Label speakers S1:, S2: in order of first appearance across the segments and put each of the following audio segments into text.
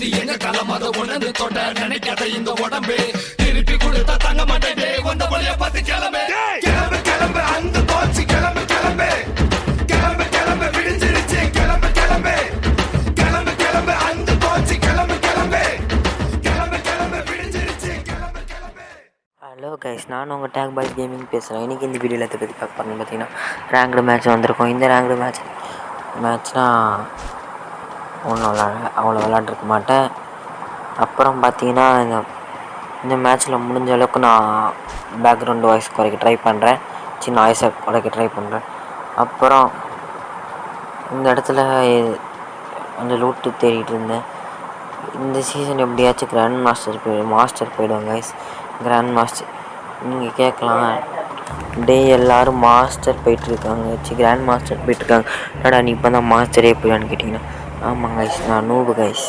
S1: இது எங்க காலம் அதை உணர்ந்து தொட்ட நினைக்காத இந்த உடம்பு திருப்பி கொடுத்தா தங்க மாட்டேன் வந்த வழிய பார்த்து கிளம்பு கிளம்பு கிளம்பு அந்த போச்சு கிளம்பு கிளம்பு கிளம்பு கிளம்பு விடிஞ்சிருச்சு கிளம்பு கிளம்பு கிளம்பு கிளம்பு அந்த போச்சு கிளம்பு கிளம்பு கிளம்பு கிளம்பு விடிஞ்சிருச்சு கிளம்பு கிளம்பு.
S2: ஹலோ கைஸ், நான் உங்கள் டேக் பாய்ஸ் கேமிங் பேசுகிறேன். இன்றைக்கி இந்த வீடியோவில் எதை பற்றி பார்க்க போகிறேன்னு பார்த்தீங்கன்னா ரேங்க்டு மேட்ச் வந்திருக்கோம். இந்த ரேங்க்டு மேட்ச்னால் ஒன்றும் அவ்வளோ விளாண்டுருக்க மாட்டேன். அப்புறம் பார்த்தீங்கன்னா இந்த மேட்ச்சில் முடிஞ்ச அளவுக்கு நான் பேக்ரவுண்ட் வாய்ஸ் குறைக்க ட்ரை பண்ணுறேன், சின்ன வாய்ஸை குறைக்க ட்ரை பண்ணுறேன். அப்புறம் இந்த இடத்துல கொஞ்சம் லூட்டு தேடிட்டு இருந்தேன். இந்த சீசன் எப்படியாச்சும் கிராண்ட் மாஸ்டர் போயிடுவாங்க கைஸ். கிராண்ட் மாஸ்டர் நீங்கள் கேட்கலாம், டே எல்லோரும் மாஸ்டர் போயிட்டுருக்காங்க, கிராண்ட் மாஸ்டர் போயிட்டுருக்காங்க, என்னடா நீ இப்போ தான் மாஸ்டரே போயிடான்னு கேட்டிங்கன்னா, ஆமாம் கைஸ் நான் நூபு கைஸ்.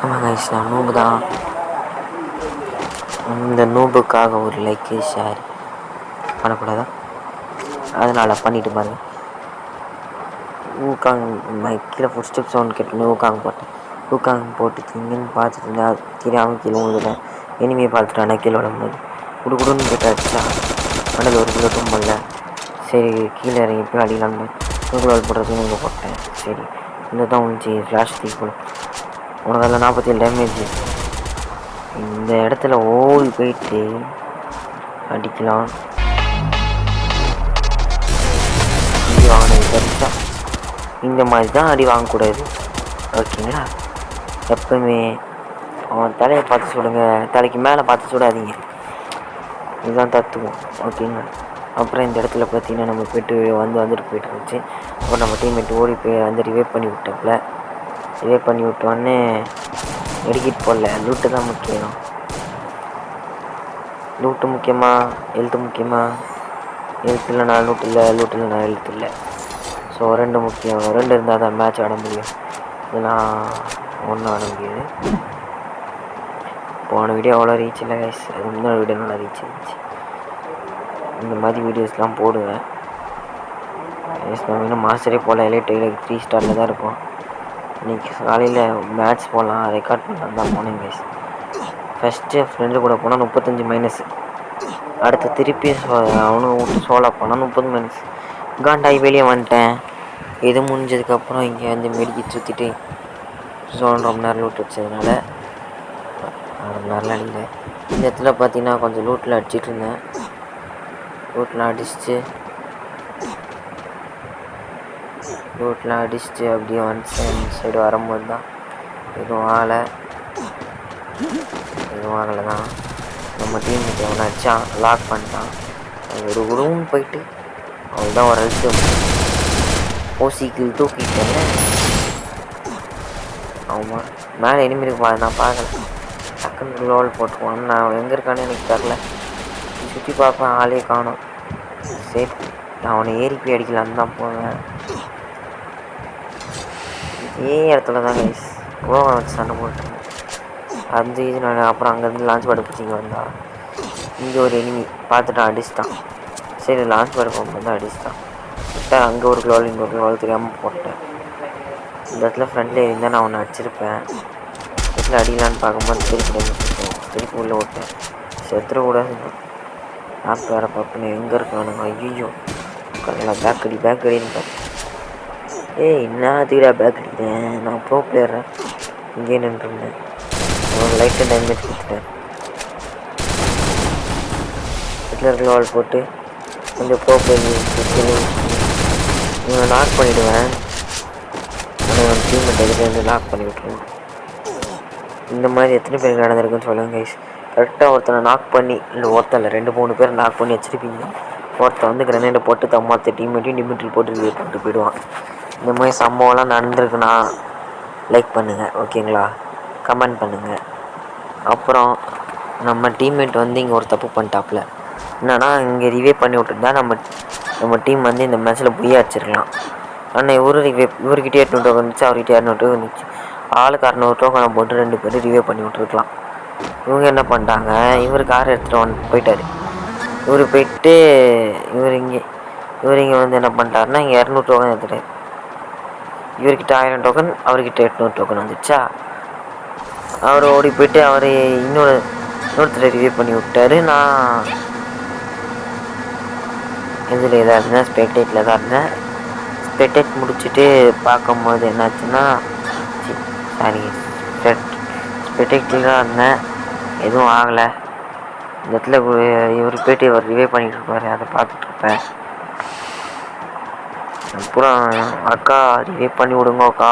S2: ஆமாம் கைஸ் நான் நூபு தான். இந்த நூபுக்காக ஒரு லைக்கு ஷேர் பண்ணக்கூடாதா? அதனால் பண்ணிட்டு பாருங்கள். ஊக்காங் கீழே ஃபுட் ஸ்டெப் சவுண்ட் கேட்டு ஊக்காங் போட்டேன். ஊக்காங் போட்டு இங்கேன்னு பார்த்துட்டு இருந்தால் தெரியாமல் கீழே விழுதுட்டேன். இனிமையை பார்த்துட்டானே கீழே விடும்போது குடுக்குடுன்னு கேட்டாச்சா மண்டல் ஒரு புல்லட்டும் பண்ணல. சரி கீழே இறங்கி போய் அடிக்கலான்னு நூறு போடுறதுக்கு இங்கே போட்டேன். சரி இந்த தான் உந்துச்சு ஃப்ளாஷ் தீ போல. உனக்கு அதில் 47 டேமேஜ். இந்த இடத்துல ஓடி போயிட்டு அடிக்கலாம். அடி வாங்கினது கரெக்டாக இந்த மாதிரி தான் அடி வாங்கக்கூடாது, ஓகேங்களா? எப்பவுமே அவன் தலையை பார்த்து சுடுங்க, தலைக்கு மேலே பார்த்து சுடாதீங்க, இதுதான் தத்துவம், ஓகேங்களா? அப்புறம் இந்த இடத்துல பார்த்தீங்கன்னா நம்ம போய்ட்டு வந்துட்டு போயிட்டு இருந்துச்சு. அப்புறம் நம்ம டீம்மேட் ஓடி போய் வந்து ரிவைவ் பண்ணி விட்டப்பல ரிவைவ் பண்ணி விட்டோடனே எடுக்கிட்டு போடல. லூட்டு தான் முக்கியம். லூட்டு முக்கியமாக எழுத்து முக்கியமாக? எழுத்து இல்லைனா லூட்டு இல்லை, லூட்டு இல்லைனா எழுத்து இல்லை. ஸோ ரெண்டு முக்கியம். ரெண்டு இருந்தால் தான் மேட்ச் ஆட முடியும், இதெல்லாம் ஒன்றும் ஆட முடியாது. போன வீடியோ அவ்வளோ ரீச் இல்லை கைஸ், அது முன்னாடி வீடியோ நல்லா ரீச் ஆகிடுச்சு. இந்த மாதிரி வீடியோஸ்லாம் போடுவேன் கைஸ். நம்ம இன்னும் மாஸ்டரே போகல, எலைட் 3 ஸ்டாரில் தான் இருக்கும். இன்றைக்கி காலையில் மேட்ச் போகலாம், ரெக்கார்ட் பண்ணலாம் தான் போனேன் கைஸ். ஃபஸ்ட்டு ஃப்ரெண்டு கூட போனால் 35 மைனஸ், அடுத்து திருப்பி அவனு விட்டு சோலா போனால் 30 மைனஸ். காண்டாகி வெளியே வந்துட்டேன். இது முடிஞ்சதுக்கப்புறம் இங்கே வந்து மெடிக்கி சுற்றிட்டு சோன் ரொம்ப நேரம் லூட் வச்சதுனால ரொம்ப நேரம் அடிக்கல. இந்த இடத்துல பார்த்தீங்கன்னா கொஞ்சம் லூட்டில் அடிச்சிட்டு இருந்தேன். லூட்லாம் அடிச்சுட்டு அப்படியே சைடு வரும்போது தான் எதுவும் ஆகலை தான். நம்ம டீமுக்கு அவனை அடித்தான், லாக் பண்ணிட்டான். ஒரு ரூம் போயிட்டு அவள்தான் ஒரு அழுத்து ஓசிக்கில் தூக்கிட்டேன். ஆமாம் மேலே இனிமேல் நான் பார்க்கல, டக்குன்னு லோல் போட்டுருவான். நான் எங்கே இருக்கானு எனக்கு தெரில, சுற்றி பார்ப்பேன், ஆளே காணும். சரி நான் அவனை ஏறி போய் அடிக்கலான்னு தான் போவேன். இதே இடத்துல தான் கைஸ் ரோகன் வச்சு சண்டை போட்டேன். அந்த இது நான் அப்புறம் அங்கேருந்து லான்ச் பேடு பிடிச்சிங்க வந்தா இங்கே ஒரு எனிமி பார்த்துட்டான், அடிச்சிட்டான். சரி லான்ச் பேடு போகும்போது தான் அடிச்சிட்டான். விட்டா அங்கே ஒரு க்ளோல் இங்கே ஒரு க்ளோல் தெரியாமல் போட்டேன். இந்த இடத்துல ஃப்ரெண்டில் இருந்தால் நான் ஒன்று அடிச்சிருப்பேன். இடத்துல அடிக்கலான்னு பார்க்கும்போது திருப்பி உள்ளே விட்டேன். செத்துற கூட ஆப் வேறு பார்ப்பேன் எங்கே இருக்கானுங்க. ஐயோ கரெக்டாக பேக் அடின்னு பார்த்தேன். ஏய் என்னத்துக்குடா பேக் அடிக்கிறேன், நான் ப்ரோ பிளேயர் இங்கே நின்றுருந்தேன். லைட்டாக டேமேஜ் கொடுத்துட்டேன். ஹிட்லர் வால் போட்டு கொஞ்சம் ப்ரோ பிளேயர் இவனை லாக் பண்ணிவிடுவேன். ஆனால் டீம்மேட் எதுலேருந்து லாக் பண்ணி விட்டுருவேன். இந்த மாதிரி எத்தனை பேருக்கு நடந்திருக்குன்னு சொல்லுங்கள் கைஸ். கரெக்டாக ஒருத்தனை நாக் பண்ணி, இல்லை ஒருத்தன் இல்லை 2-3 பேர் நாக் பண்ணி வச்சுருப்பீங்க. ஒருத்தன் வந்து கிரனேடை போட்டு தம்மாத்த டீம்மேட்டையும் டிமிட்ரி போட்டு போட்டு போயிடுவான். இந்த மாதிரி சம்பவம்லாம் நடந்திருக்குன்னா லைக் பண்ணுங்கள், ஓகேங்களா? கமெண்ட் பண்ணுங்கள். அப்புறம் நம்ம டீம்மேட் வந்து இங்கே ஒரு தப்பு பண்ணிட்டாப்புல. என்னன்னா இங்கே ரிவைவ் பண்ணி விட்டுருந்தா நம்ம டீம் வந்து இந்த மேட்ச்சில் புரிய வச்சிருக்கலாம். ஆனால் இவர்கிட்ட 800 டோக்கன் இருந்துச்சு, அவர்கிட்ட 200 டோக்கன் இருந்துச்சு. ஆளுக்கு 600 டோக்கனை போட்டு 2 பேர் ரிவைவ் பண்ணி விட்டுருக்கலாம். இவங்க என்ன பண்ணிட்டாங்க, இவர் கார் எடுத்துகிட்டு போயிட்டார். இவர் போயிட்டு இவர் இங்கே வந்து என்ன பண்ணிட்டாருன்னா இங்கே 200 டோக்கன் எடுத்துட்டார். இவர்கிட்ட 1000 டோக்கன், அவர்கிட்ட 800 டோக்கன் வந்துச்சா. அவர் ஓடி போயிட்டு அவர் இன்னொருத்தரை ரிவ்யூ பண்ணி விட்டாரு. நான் இதில் இதாக இருந்தேன், ஸ்பெக்டேட்டில் தான் இருந்தேன். ஸ்பெக்டேட் முடிச்சுட்டு பார்க்கும்போது என்னாச்சுன்னா ஸ்பெக்டேட்டில் தான் இருந்தேன், எதுவும் ஆகலை. இந்த இடத்துல இவர் போய்ட்டு இவர் ரிவ்யூ பண்ணிகிட்டு இருப்பார், அதை பார்த்துட்ருப்பேன். அப்புறம் அக்கா ரிவ்யூ பண்ணி விடுங்க அக்கா,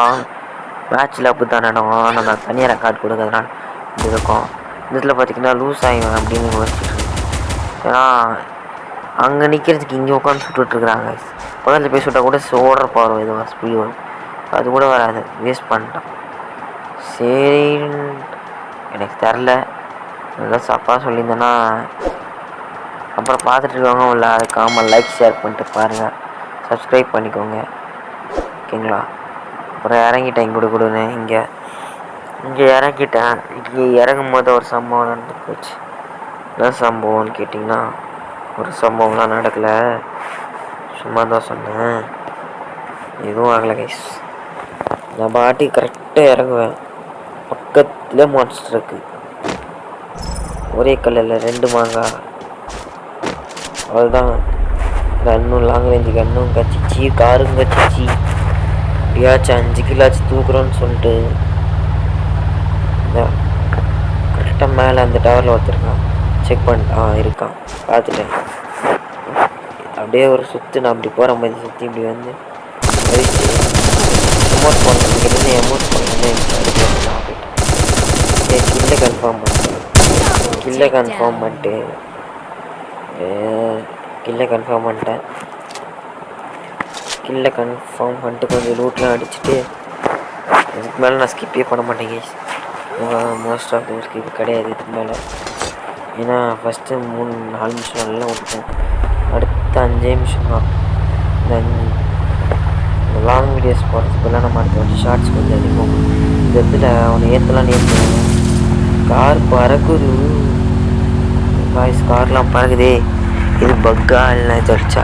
S2: மேட்ச்சில் அப்படி தான் நடக்கும், ஆனால் நான் தனியாக ரெக்கார்ட் கொடுக்கறதுனால இப்படி இருக்கும். இந்த இடத்துல பார்த்திங்கன்னா லூஸ் ஆகிடுவேன் அப்படின்னு யோசிச்சுட்டு இருக்கேன். ஏன்னா அங்கே நிற்கிறதுக்கு இங்கே உட்காந்து சுட்டுட்ருக்குறாங்க. பக்கத்தில் போய் சுட்டால் கூட ஓடுற பவர் இதுவாக ஸ்பீடு வரும், அது கூட வராது, வேஸ்ட் பண்ணிட்டேன். சரி எனக்கு தெரில, நல்லா தப்பாக சொல்லியிருந்தேன்னா அப்புறம் பார்த்துட்டு இருக்கவங்க இல்லை, அதுக்காமல் லைக் ஷேர் பண்ணிட்டு பாருங்கள், சப்ஸ்கிரைப் பண்ணிக்கோங்க, ஓகேங்களா. அப்புறம் இறங்கிட்டேன் கொடுன்னு இங்கே இறங்கிட்டேன். இங்கே இறங்கும் போது ஒரு சம்பவம் நடந்து போச்சு. என்ன சம்பவம்னு கேட்டிங்கன்னா, ஒரு சம்பவம்லாம் நடக்கலை, சும்மா தான் சொன்னேன், எதுவும் ஆகலை கைஸ். நான் பாட்டி கரெக்டாக இறங்குவேன், பக்கத்தில் மான்ஸ்டர் இருக்குது, ஒரே கல்லில் 2 மாங்காய், அவ்வளோதான். கன்னும் லாங் ரேஞ்சு கன்னும் கச்சிச்சு, காரும் கச்சிச்சு. எப்படியாச்சும் 5 கிலோச்சு தூக்குறோன்னு சொல்லிட்டு கரெக்டாக மேலே அந்த டவரில் ஒருத்தருக்கான், செக் பண்ணிட்டான், இருக்கான், பார்த்துட்டேன். அப்படியே ஒரு சுற்று நான் அப்படி போகிற மாதிரி சுற்றி இப்படி வந்து எமோட் பண்ணுறது எமோட் பண்ணி கில்லை கன்ஃபார்ம் பண்ணிட்டேன். கில்லை கன்ஃபார்ம் பண்ணிட்டு கொஞ்சம் லூட்லாம் அடிச்சுட்டு இதுக்கு மேலே நான் ஸ்கிப்பே பண்ண மாட்டேன் guys. Most of the skip கிடையாது இதுக்கு மேலே. ஏன்னா ஃபஸ்ட்டு 3-4 நிமிஷம் நல்லா விட்டுட்டேன், அடுத்த 5 நிமிஷம் தான். இந்த லாங் வீடியோஸ் போகிறதுக்குலாம் நம்ம அடுத்த வச்சு ஷார்ட்ஸ் கொஞ்சம் அதிகம். இந்த இடத்துல அவனை ஏற்றலாம் கார் பறக்குது பாய்ஸ், கார்லாம் பறக்குதே, இது பக்கா இல்லை ஜடிச்சா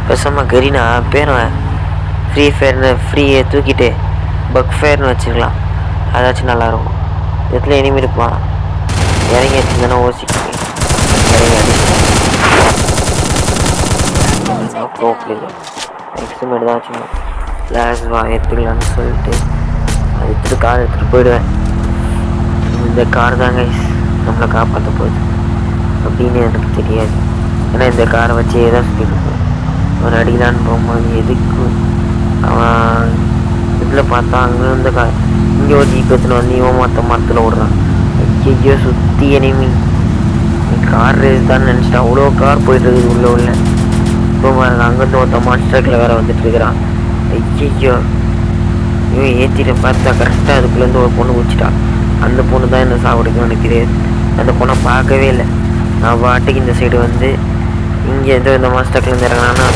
S2: பேசாமல் கரீனா பேருவேன். ஃப்ரீயை தூக்கிட்டு பக் ஃபேர்னு வச்சுக்கலாம், அதாச்சும் நல்லாயிருக்கும். இடத்துல இனிமே இருப்பான், இறங்கி வச்சுருந்தேன்னா ஓசிக்கு இறங்கி நெக்ஸ்ட் மாதிரி தான் வச்சுக்கணும். லாஸ்வா எடுத்துக்கலான்னு சொல்லிட்டு அது கார் எடுத்துகிட்டு போயிடுவேன். இந்த கார் தாங்க நம்மளை காப்பாற்ற போகுது அப்படின்னு எனக்கு தெரியாது. ஏன்னா இந்த காரை வச்சு தான் சுற்றிட்டு இருப்பேன். அவன் அடிக்கலான்னு போகும்போது எதுக்கு அவன் இதில் பார்த்தா அங்கே இருந்த கார் இங்கே ஒரு ஜீப் எடுத்துன்னு வந்து இவன் மரத்தில் விடுறான். ஐயோ சுற்றி எனிமி, நீ கார் ரேஸ் தான் நினச்சிட்டா அவ்வளோ கார் போயிட்டுருக்குது உள்ள இப்போ பாருங்க. அங்கேருந்து ஒருத்த மான்ஸ்டர்க்கில் வேறு வந்துட்டு இருக்கிறான். ஐயோ இவன் ஏற்றிட்டு பார்த்தா கரெக்டாக அதுக்குள்ளேருந்து ஒரு பொண்ணு குடிச்சிட்டான். அந்த பொண்ணு தான் என்ன சாப்பிடுக்குன்னு எனக்கு தெரியாது. அந்த பொண்ணை பார்க்கவே இல்லை. நான் பாட்டுக்கு இந்த சைடு வந்து இங்கே இந்த மாஸ்டர்லேருந்து இறங்கினான்னா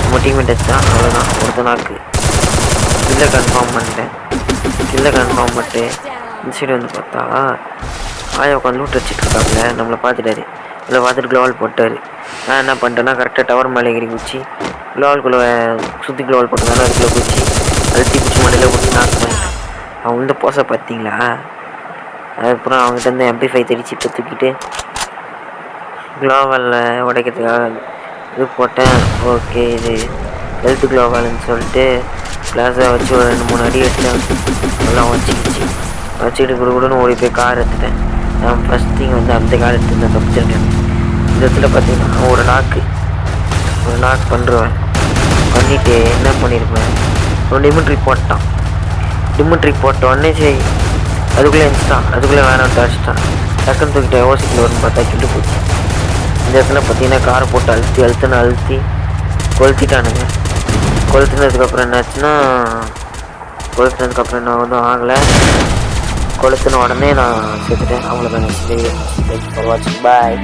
S2: நம்ம டீம்மேட் வச்சான், அவ்வளோதான். ஒருத்த நாக்கு கில்லை கன்ஃபார்ம் பண்ணிட்டு இந்த சைடு வந்து பார்த்தா ஆயா உட்காந்து லூட் வச்சுட்ருக்காப்புல. நம்மளை பார்த்துட்டாரு, இதில் பார்த்துட்டு க்ளோவால் போட்டார். நான் என்ன பண்ணிட்டேன்னா கரெக்டாக டவர் மேலே ஏறி குச்சி க்ளோவால்குள்ளே சுற்றி க்ளோவால் போட்டதால அதுக்குள்ளே குச்சி அழுத்தி பிடிச்சி மண்டையில் போட்டு நாக் பண்ணிட்டேன். அவங்க இந்த போசை பார்த்தீங்களா? அதுக்கப்புறம் அவங்ககிட்ட இருந்து MP5 தெரிச்சு இப்போ தூக்கிட்டு க்ளோவாலில் உடைக்கிறதுக்காக இது போட்டேன். ஓகே, இது ஹெல்த் க்ளோவால்னு சொல்லிட்டு கிளாஸை வச்சு ஒரு 2-3 அடி எடுத்தேன். எல்லாம் வச்சுக்கிட்டு கொடுன்னு ஓடி போய் கார் எடுத்துட்டேன். நான் ஃபஸ்ட் திங் வந்து அந்த கார் எடுத்து நான் தப்பிச்சிருக்கேன். இந்த இடத்துல பார்த்தீங்கன்னா ஒரு நாக் பண்ணுறேன். பண்ணிவிட்டு என்ன பண்ணியிருப்பேன், ஒரு டிமிட்ரி போட்டான். டிமிட்ரி போட்ட உடனே சரி அதுக்குள்ளே இருந்துச்சிட்டான், அதுக்குள்ளே வேணாம் அடிச்சிட்டான். டக்குன்னு தூக்கிட்ட ஓசிக்கில் வரும்னு பார்த்தா கிட்டு போச்சு. இந்த இடத்துல பார்த்தீங்கன்னா காரை போட்டு அழுத்தி கொளுத்திட்டானுங்க. கொளுத்துனதுக்கப்புறம் என்னாச்சுன்னா என்ன ஒன்றும் ஆகலை. கொளுத்துன உடனே நான் செத்துட்டேன். அவ்வளோதான். பாய்.